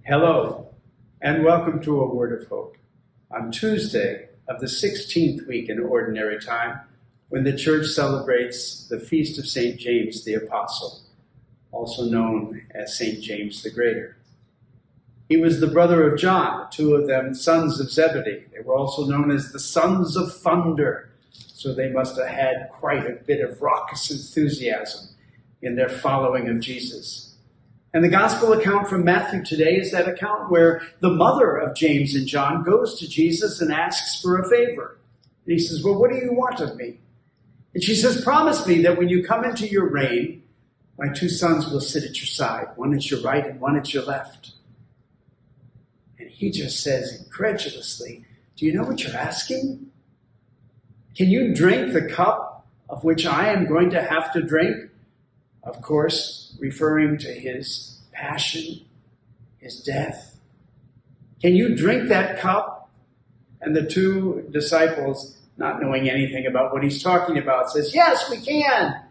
Hello, and welcome to A Word of Hope on Tuesday of the 16th week in Ordinary Time, when the Church celebrates the feast of St. James the Apostle, also known as St. James the Greater. He was the brother of John, two of them sons of Zebedee. They were also known as the sons of thunder, so they must have had quite a bit of raucous enthusiasm in their following of Jesus. And the gospel account from Matthew today is that account where the mother of James and John goes to Jesus and asks for a favor. And he says, "Well, what do you want of me?" And she says, "Promise me that when you come into your reign, my two sons will sit at your side, one at your right and one at your left." And he just says incredulously, "Do you know what you're asking? Can you drink the cup of which I am going to have to drink?" Of course, referring to his passion, his death. "Can you drink that cup?" And the two disciples, not knowing anything about what he's talking about, says, "Yes, we can."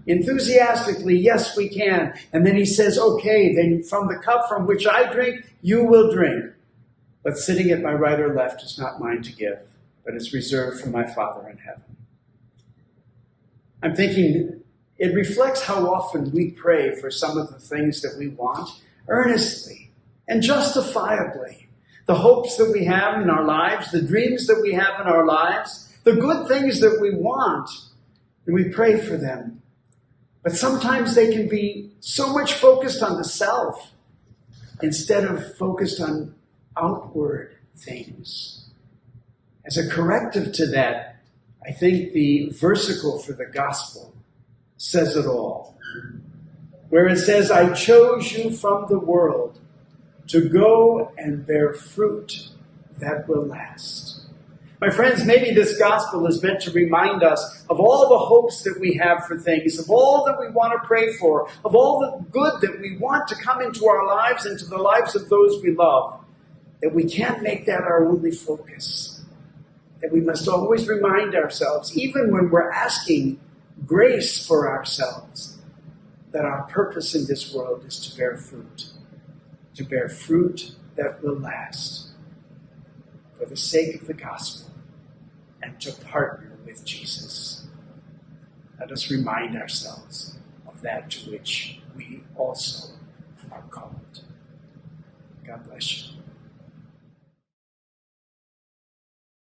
Enthusiastically, "Yes, we can." And then he says, "Okay, then from the cup from which I drink, you will drink. But sitting at my right or left is not mine to give, but is reserved for my Father in heaven." I'm thinking it reflects how often we pray for some of the things that we want earnestly and justifiably. The hopes that we have in our lives, the dreams that we have in our lives, the good things that we want, and we pray for them. But sometimes they can be so much focused on the self instead of focused on outward things. As a corrective to that, I think the versicle for the gospel says it all, where it says, "I chose you from the world to go and bear fruit that will last." My friends, maybe this gospel is meant to remind us of all the hopes that we have for things, of all that we want to pray for, of all the good that we want to come into our lives and to the lives of those we love, that we can't make that our only focus, that we must always remind ourselves, even when we're asking grace for ourselves, that our purpose in this world is to bear fruit that will last for the sake of the gospel and to partner with Jesus. Let us remind ourselves of that to which we also are called. God bless you.